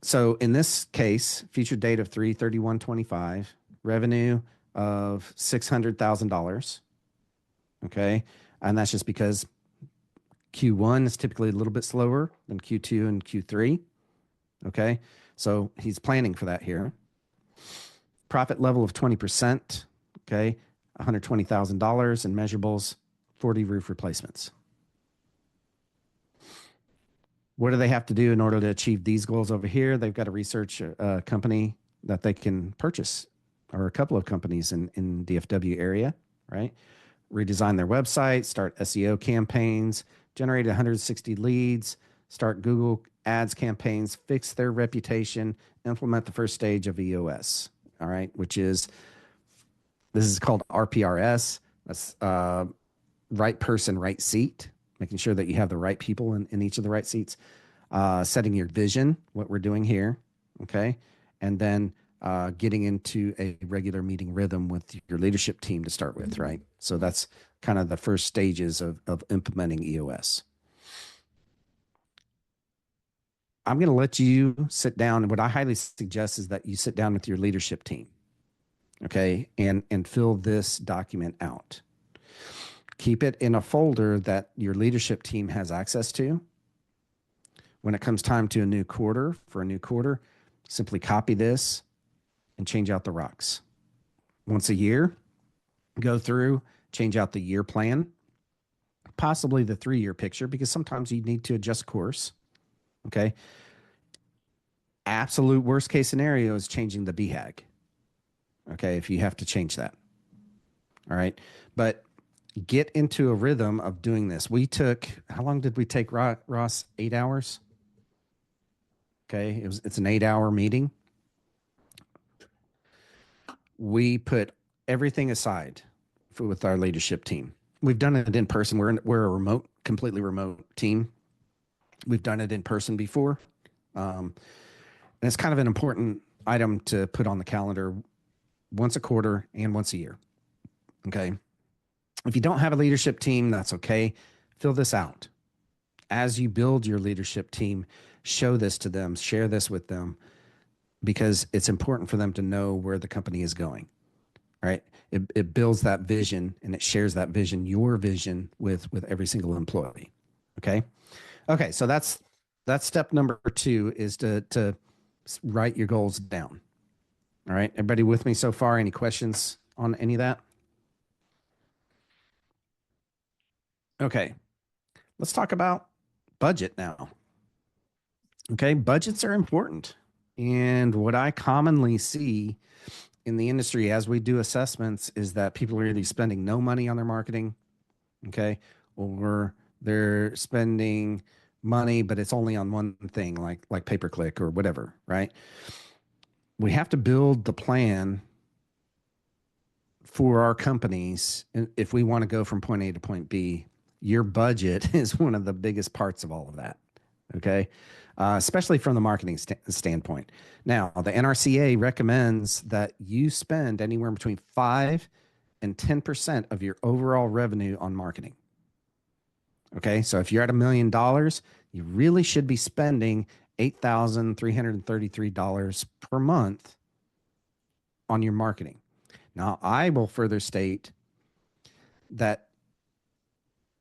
So in this case, future date of 3/31/25, revenue of $600,000. Okay. And that's just because Q1 is typically a little bit slower than Q2 and Q3. Okay. So he's planning for that here. Profit level of 20%. Okay. $120,000 in measurables, 40 roof replacements. What do they have to do in order to achieve these goals over here? They've got to research a company that they can purchase, or a couple of companies in DFW area, right? Redesign their website, start SEO campaigns, generate 160 leads, start Google Ads campaigns, fix their reputation, implement the first stage of EOS, all right, this is called RPRS. That's right person, right seat, making sure that you have the right people in each of the right seats, setting your vision, what we're doing here, okay? And then getting into a regular meeting rhythm with your leadership team to start with, right? So that's kind of the first stages of implementing EOS. I'm going to let you sit down. And what I highly suggest is that you sit down with your leadership team, okay, and fill this document out. Keep it in a folder that your leadership team has access to. When it comes time to a new quarter, simply copy this and change out the rocks. Once a year, go through, change out the year plan, possibly the 3-year picture, because sometimes you need to adjust course. Okay. Absolute worst case scenario is changing the BHAG. Okay. If you have to change that. All right. But get into a rhythm of doing this. How long did we take, Ross? 8 hours. Okay. It's an 8-hour meeting. We put everything aside with our leadership team. We've done it in person. We're a completely remote team. We've done it in person before. And it's kind of an important item to put on the calendar once a quarter and once a year. Okay. If you don't have a leadership team, that's okay. Fill this out. As you build your leadership team, show this to them, share this with them, because it's important for them to know where the company is going, right? It builds that vision, and it shares that vision, your vision, with every single employee. Okay. Okay. So that's step number 2, is to write your goals down. All right. Everybody with me so far? Any questions on any of that? Okay. Let's talk about budget now. Okay. Budgets are important. And what I commonly see in the industry as we do assessments is that people are either spending no money on their marketing, okay, or they're spending money, but it's only on one thing, like pay-per-click or whatever, right? We have to build the plan for our companies. And if we want to go from point A to point B, your budget is one of the biggest parts of all of that. Okay. Especially from the marketing standpoint. Now, the NRCA recommends that you spend anywhere between 5 and 10% of your overall revenue on marketing. Okay. So if you're at $1 million, you really should be spending $8,333 per month on your marketing. Now, I will further state that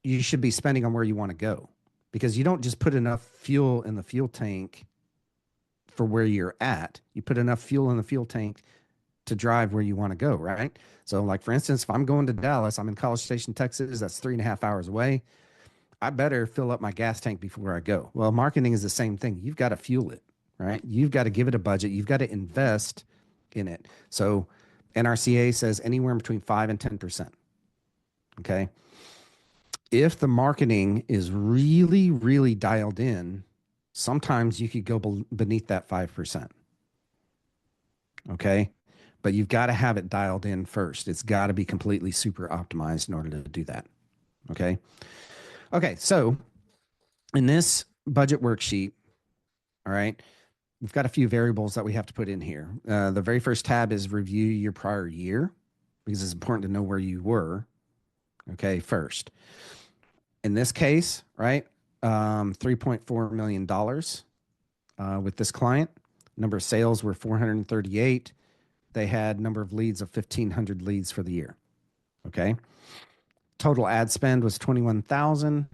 you should be spending on where you want to go, because you don't just put enough fuel in the fuel tank for where you're at. You put enough fuel in the fuel tank to drive where you want to go, right? So, like, for instance, if I'm going to Dallas, I'm in College Station, Texas, that's 3.5 hours away. I better fill up my gas tank before I go. Well, marketing is the same thing. You've got to fuel it, right? You've got to give it a budget. You've got to invest in it. So NRCA says anywhere between 5 and 10%. Okay. If the marketing is really, really dialed in, sometimes you could go beneath that 5%. Okay. But you've got to have it dialed in first. It's got to be completely super optimized in order to do that. Okay. Okay. So in this budget worksheet, all right, we've got a few variables that we have to put in here. The very first tab is review your prior year because it's important to know where you were. Okay. First, in this case, right, $3.4 million with this client. Number of sales were 438. They had number of leads of 1,500 leads for the year. Okay. Total ad spend was 21,000.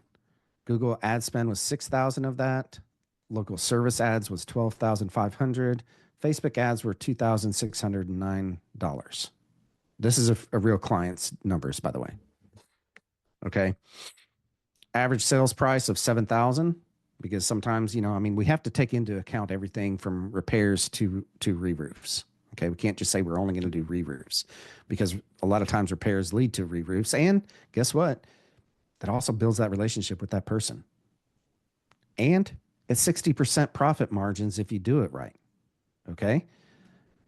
Google ad spend was 6,000 of that. Local service ads was 12,500. Facebook ads were $2,609. This is a real client's numbers, by the way. Okay. Average sales price of 7,000 because sometimes, I mean, we have to take into account everything from repairs to re-roofs. Okay. We can't just say we're only going to do re-roofs because a lot of times repairs lead to re-roofs. And guess what? That also builds that relationship with that person. And it's 60% profit margins if you do it right. Okay.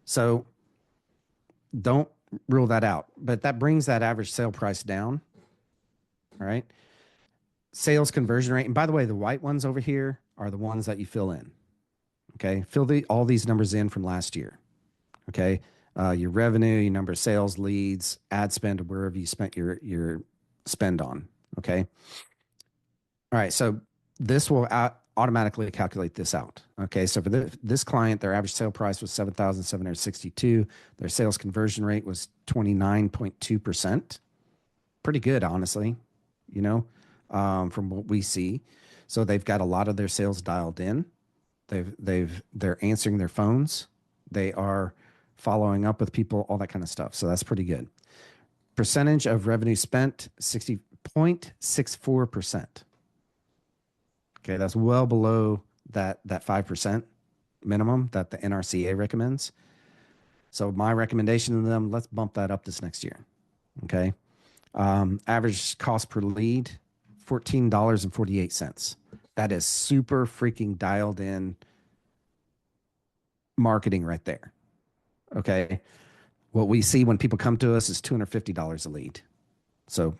So don't rule that out, but that brings that average sale price down. All right. Sales conversion rate. And by the way, the white ones over here are the ones that you fill in. Okay. Fill all these numbers in from last year. Okay. Your revenue, your number of sales, leads, ad spend, wherever you spent your spend on. Okay. All right. So this will automatically calculate this out. Okay. So for this client, their average sale price was 7,762. Their sales conversion rate was 29.2%. Pretty good, honestly, from what we see. So they've got a lot of their sales dialed in. They're answering their phones. They are following up with people, all that kind of stuff. So that's pretty good. Percentage of revenue spent, 60.64%. Okay, that's well below that 5% minimum that the NRCA recommends. So my recommendation to them, let's bump that up this next year. Okay. Average cost per lead, $14.48. That is super freaking dialed in marketing right there. Okay. What we see when people come to us is $250 a lead. So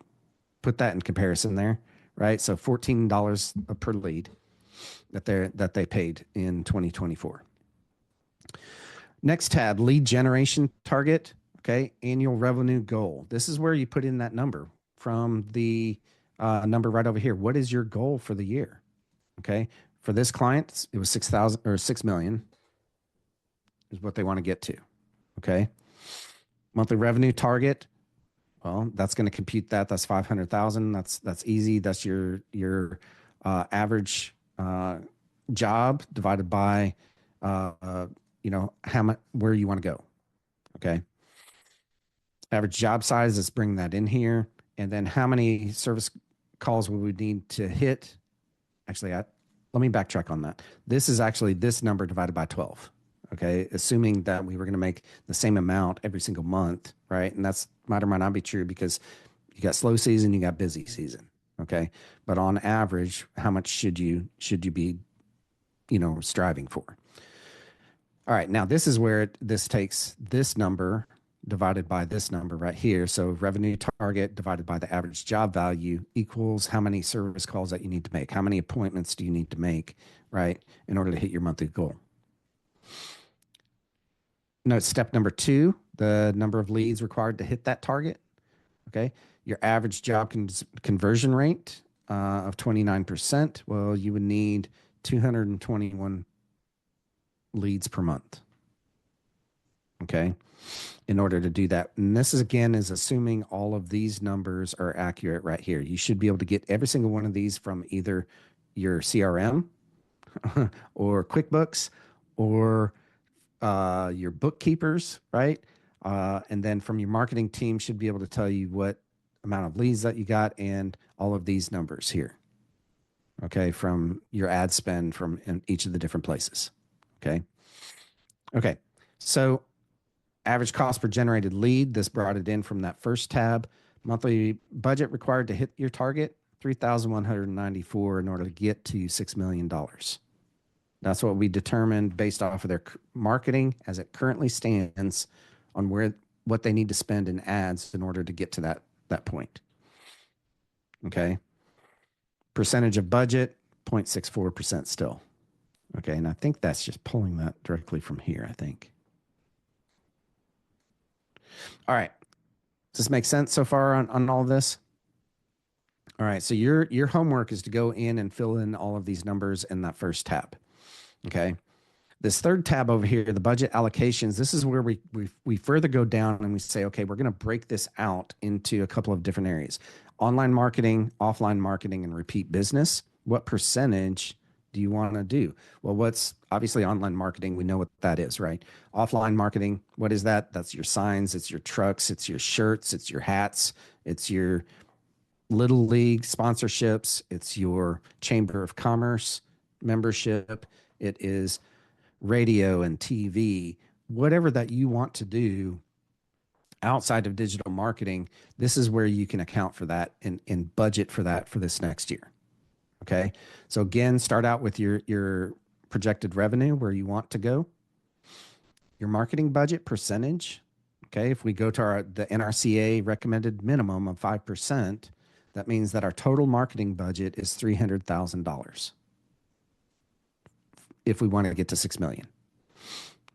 put that in comparison there, right? So $14 per lead that they paid in 2024. Next tab, lead generation target. Okay. Annual revenue goal. This is where you put in that number from the number right over here. What is your goal for the year? Okay. For this client, it was 6,000 or 6 million is what they want to get to. Okay. Monthly revenue target. Well, that's going to compute that. That's 500,000. That's easy. That's your average job divided by how much, where you want to go. Okay. Average job size, let's bring that in here. And then how many service calls would we need to hit? Actually, let me backtrack on that. This is actually this number divided by 12. Okay. Assuming that we were going to make the same amount every single month, right? And that's might or might not be true because you got slow season, you got busy season. Okay. But on average, how much should you be, striving for? All right. Now this is where this takes this number divided by this number right here. So revenue target divided by the average job value equals how many service calls that you need to make. How many appointments do you need to make, right, in order to hit your monthly goal? Note step number 2, the number of leads required to hit that target. Okay. Your average job conversion rate of 29%. Well, you would need 221 leads per month. Okay. In order to do that. And this is again is assuming all of these numbers are accurate right here. You should be able to get every single one of these from either your CRM or QuickBooks or your bookkeepers, right? And then from your marketing team should be able to tell you what amount of leads that you got and all of these numbers here. Okay. From your ad spend from in each of the different places. Okay. Okay. So Average cost per generated lead. This brought it in from that first tab. Monthly budget required to hit your target, 3,194 in order to get to $6 million. That's what we determined based off of their marketing as it currently stands on what they need to spend in ads in order to get to that point. Okay. Percentage of budget, 0.64% still. Okay. And I think that's just pulling that directly from here, I think. All right. Does this make sense so far on all of this? All right. So your homework is to go in and fill in all of these numbers in that first tab. Okay. This third tab over here, the budget allocations, this is where we further go down and we say, okay, we're going to break this out into a couple of different areas. Online marketing, offline marketing, and repeat business. What percentage do you want to do? Well, what's obviously online marketing? We know what that is, right? Offline marketing, what is that? That's your signs, it's your trucks, it's your shirts, it's your hats, it's your Little League sponsorships, it's your Chamber of Commerce membership, it is radio and TV, whatever that you want to do outside of digital marketing. This is where you can account for that and budget for that for this next year. Okay. So again, start out with your projected revenue, where you want to go, your marketing budget percentage. Okay. If we go to the NRCA recommended minimum of 5%, that means that our total marketing budget is $300,000 if we want to get to 6 million.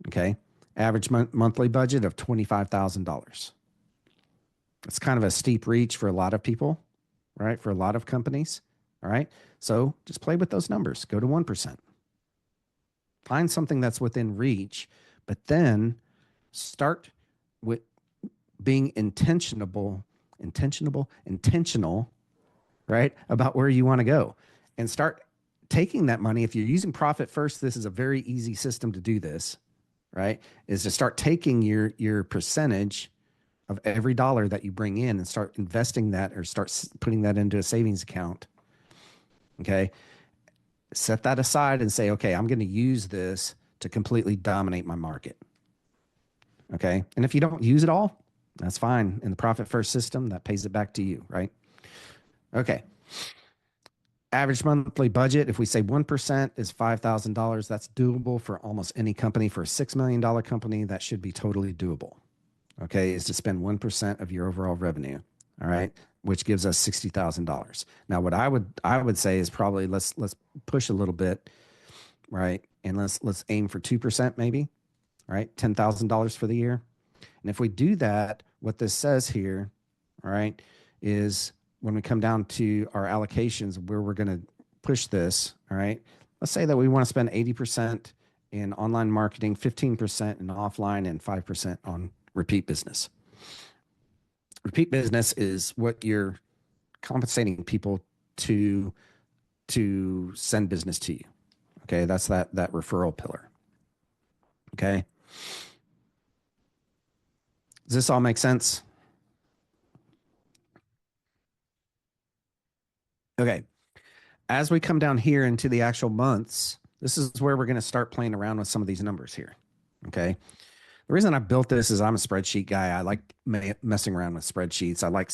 Okay. Average monthly budget of $25,000. It's kind of a steep reach for a lot of people, right? For a lot of companies. All right. So just play with those numbers. Go to 1%. Find something that's within reach, but then start with being intentional, right? About where you want to go, and start taking that money. If you're using profit first, this is a very easy system to do this, right? Is to start taking your percentage of every dollar that you bring in and start investing that, or start putting that into a savings account. Okay. Set that aside and say, okay, I'm going to use this to completely dominate my market. Okay. And if you don't use it all, that's fine. In the profit first system, that pays it back to you, right? Okay. Average monthly budget, if we say 1% is $5,000, that's doable for almost any company. For a $6 million company, that should be totally doable. Okay, is to spend 1% of your overall revenue. All right, which gives us $60,000. Now, what I would say is probably let's push a little bit, right? And let's aim for 2% maybe, right? $10,000 for the year. And if we do that, what this says here, all right, is when we come down to our allocations where we're going to push this, all right, let's say that we want to spend 80% in online marketing, 15% in offline, and 5% on repeat business. Repeat business is what you're compensating people to send business to you. Okay, that's that referral pillar. Okay. Does this all make sense? Okay. As we come down here into the actual months, this is where we're going to start playing around with some of these numbers here. Okay. The reason I built this is I'm a spreadsheet guy. I like messing around with spreadsheets. I like,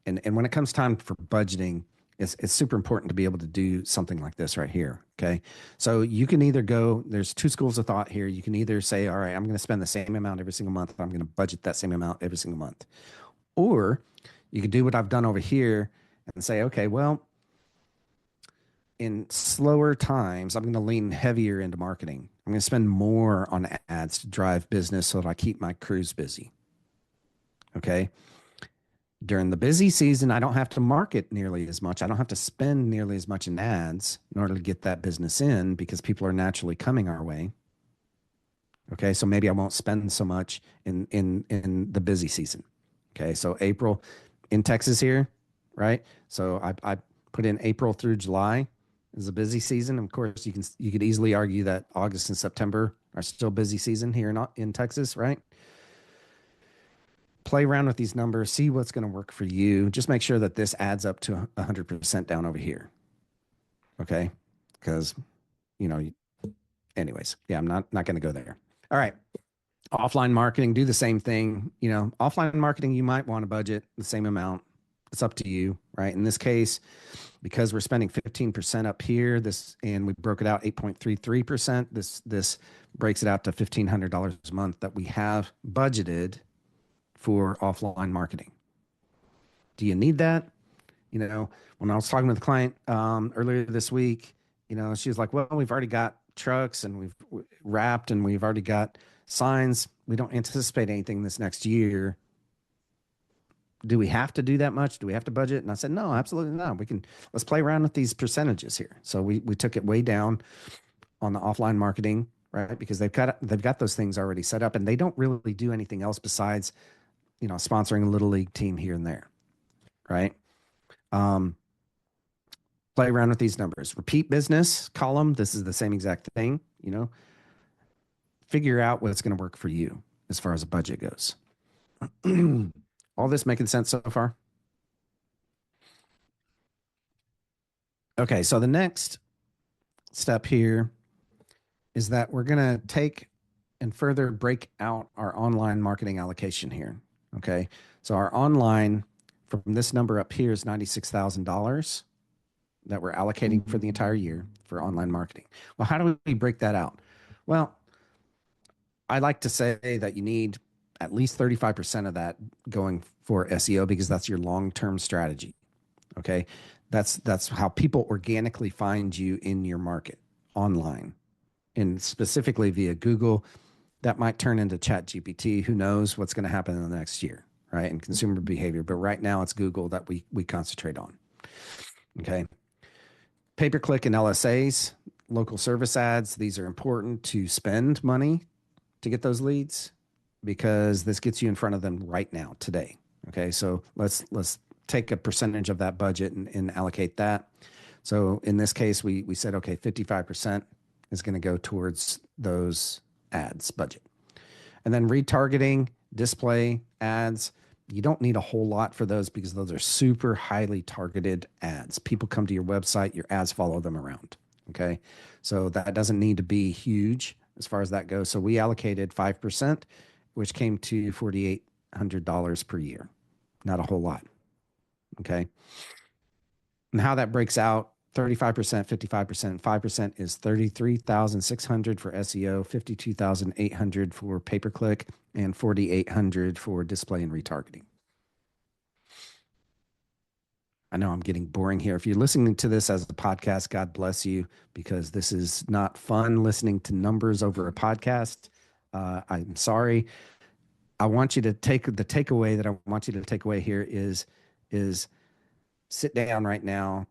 and when it comes time for budgeting, it's super important to be able to do something like this right here. Okay. So you can either go, there's two schools of thought here. You can either say, all right, I'm going to spend the same amount every single month. I'm going to budget that same amount every single month. Or you could do what I've done over here and say, okay, well, in slower times, I'm going to lean heavier into marketing. I'm going to spend more on ads to drive business so that I keep my crews busy. Okay. During the busy season, I don't have to market nearly as much. I don't have to spend nearly as much in ads in order to get that business in, because people are naturally coming our way. Okay. So maybe I won't spend so much in the busy season. Okay. So April in Texas here, right? So I put in April through July is a busy season. Of course, you could easily argue that August and September are still busy season here in Texas, right? Play around with these numbers, see what's going to work for you. Just make sure that this adds up to 100% down over here. Okay? Because, anyways, yeah, I'm not going to go there. All right. Offline marketing, do the same thing. Offline marketing, you might want to budget the same amount. It's up to you, right? In this case, because we're spending 15% up here, and we broke it out 8.33%, this breaks it out to $1,500 a month that we have budgeted for offline marketing. Do you need that? When I was talking with the client earlier this week, she was like, well, we've already got trucks and we've wrapped and we've already got signs. We don't anticipate anything this next year. Do we have to do that much? Do we have to budget? And I said, no, absolutely not. Let's play around with these percentages here. So we took it way down on the offline marketing, right? Because they've got those things already set up and they don't really do anything else besides, sponsoring a little league team here and there, right? Play around with these numbers. Repeat business column. This is the same exact thing, figure out what's going to work for you as far as a budget goes. All this making sense so far? Okay, so the next step here is that we're going to take and further break out our online marketing allocation here. Okay, so our online from this number up here is $96,000 that we're allocating for the entire year for online marketing. Well, how do we break that out? Well, I like to say that you need at least 35% of that going for SEO because that's your long-term strategy. Okay. That's how people organically find you in your market online, and specifically via Google. That might turn into ChatGPT. Who knows what's going to happen in the next year, right? And consumer behavior. But right now it's Google that we concentrate on. Okay. Pay-per-click and LSAs, local service ads. These are important to spend money to get those leads because this gets you in front of them right now, today. Okay, so let's take a percentage of that budget and allocate that. So in this case, we said, okay, 55% is going to go towards those ads budget. And then retargeting, display ads, you don't need a whole lot for those because those are super highly targeted ads. People come to your website, your ads follow them around. Okay, so that doesn't need to be huge as far as that goes. So we allocated 5%, which came to $4,800 per year. Not a whole lot. Okay. And how that breaks out, 35%, 55%, 5% is 33,600 for SEO, 52,800 for pay-per-click, and 4,800 for display and retargeting. I know I'm getting boring here. If you're listening to this as a podcast, God bless you, because this is not fun listening to numbers over a podcast. I'm sorry. I want you to take the takeaway that I want you to take away here is sit down right now,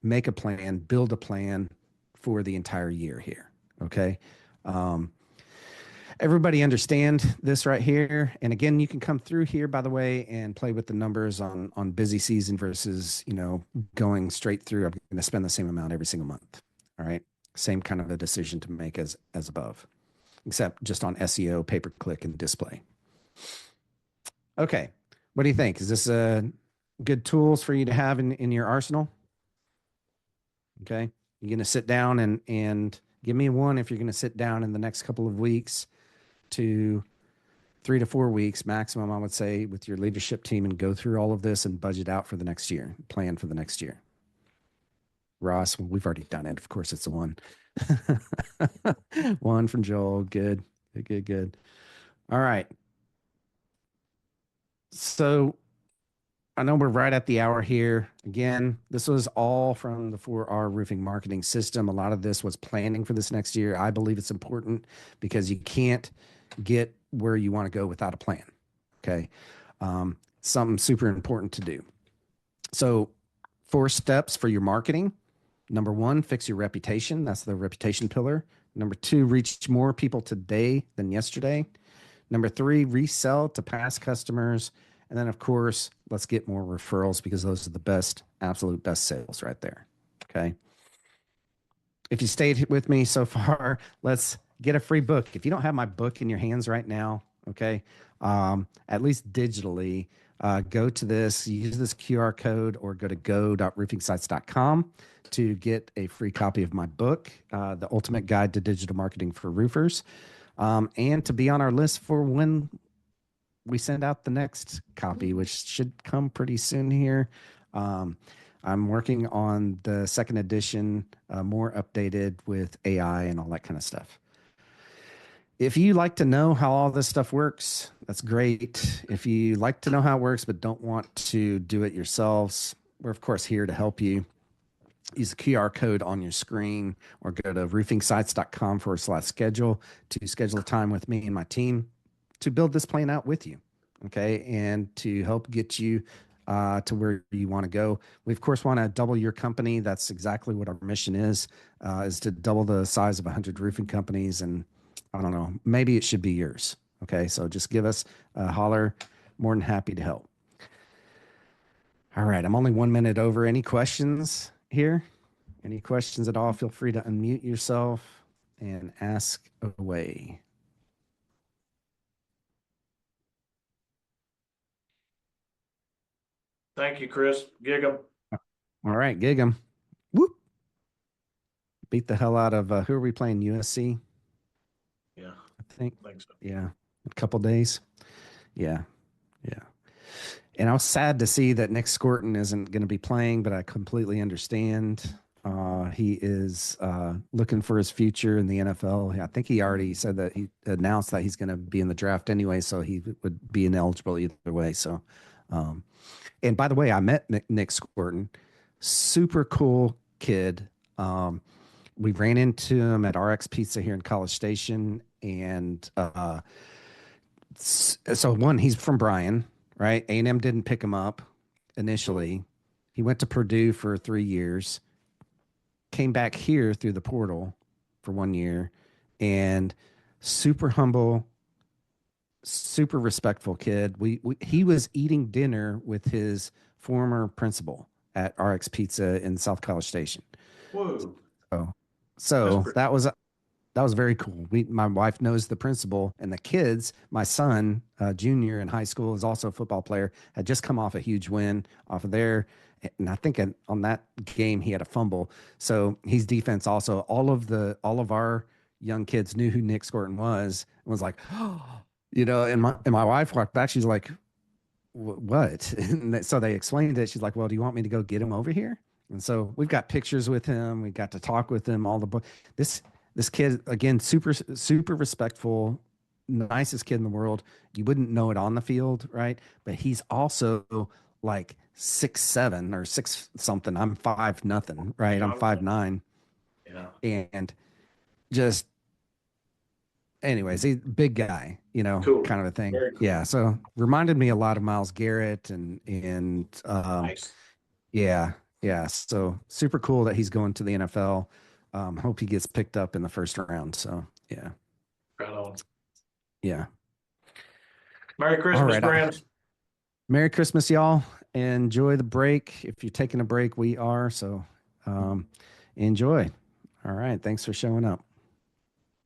make a plan, build a plan for the entire year here. Okay. Everybody understand this right here. And again, you can come through here, by the way, and play with the numbers on busy season versus, going straight through. I'm going to spend the same amount every single month. All right. Same kind of a decision to make as above, except just on SEO, pay-per-click, and display. Okay. What do you think? Is this good tools for you to have in your arsenal? Okay. You're going to sit down and give me one if you're going to sit down in the next couple of weeks to 3 to 4 weeks maximum, I would say, with your leadership team and go through all of this and budget out for the next year, plan for the next year. Ross, well, we've already done it. Of course, it's a one. One from Joel. Good. All right. So I know we're right at the hour here. Again, this was all from the 4R roofing marketing system. A lot of this was planning for this next year. I believe it's important because you can't get where you want to go without a plan. Okay. Something super important to do. So 4 steps for your marketing. Number 1, fix your reputation. That's the reputation pillar. Number 2, reach more people today than yesterday. Number 3, resell to past customers. And then, of course, let's get more referrals because those are the best, absolute best sales right there. Okay. If you stayed with me so far, let's get a free book. If you don't have my book in your hands right now, okay, at least digitally, go to this, use this QR code, or go to go.roofingsites.com to get a free copy of my book, The Ultimate Guide to Digital Marketing for Roofers. and to be on our list for when we send out the next copy, which should come pretty soon here. Um, I'm working on the second edition, more updated with AI and all that kind of stuff. If you like to know how all this stuff works, that's great. If you like to know how it works but don't want to do it yourselves, we're of course here to help you. Use the QR code on your screen or go to roofingsites.com/schedule to schedule a time with me and my team to build this plan out with you. Okay. And to help get you to where you want to go. We, of course, want to double your company. That's exactly what our mission is to double the size of 100 roofing companies. And I don't know, maybe it should be yours. Okay. So just give us a holler. More than happy to help. All right. I'm only 1 minute over. Any questions here? Any questions at all? Feel free to unmute yourself and ask away. Thank you, Chris. Gig 'em. All right, gig 'em. Whoop. Beat the hell out of who are we playing? USC, Yeah, I think. I think so. Yeah, a couple days. Yeah, yeah. And I was sad to see that Nick Scorton isn't going to be playing, but I completely understand. He is looking for his future in the NFL. I think he already said that he announced that he's going to be in the draft anyway, so he would be ineligible either way. So, and by the way, I met Nick Scorton, super cool kid. We ran into him at RX Pizza here in College Station, and so one, he's from Bryan, right? A&M didn't pick him up initially. He went to Purdue for 3 years, came back here through the portal for 1 year, and super humble, super respectful kid. He was eating dinner with his former principal at RX Pizza in South College Station. Whoa, So, that's so pretty. that was very cool. My wife knows the principal and the kids. My son, junior in high school, is also a football player. Had just come off a huge win off of there, and I think on that game he had a fumble. So he's defense also. All of our young kids knew who Nick Scorton was and was like, oh, And my wife walked back. She's like, what? And so they explained it. She's like, well, do you want me to go get him over here? And so we've got pictures with him. We got to talk with him. This this kid again, super respectful, nicest kid in the world. You wouldn't know it on the field, right? But he's also like 6'7" or six something. I'm 5 nothing, right? I'm Yeah, 5'9", yeah. and just anyways, he's a big guy, Cool. kind of a thing. Very cool. Yeah. So reminded me a lot of Miles Garrett and Nice. yeah, yeah. So super cool that he's going to the NFL. Hope he gets picked up in the first round. So yeah, Right on. yeah. Merry All Christmas, right. friends. Merry Christmas, y'all. Enjoy the break. If you're taking a break, we are. So enjoy. All right. Thanks for showing up.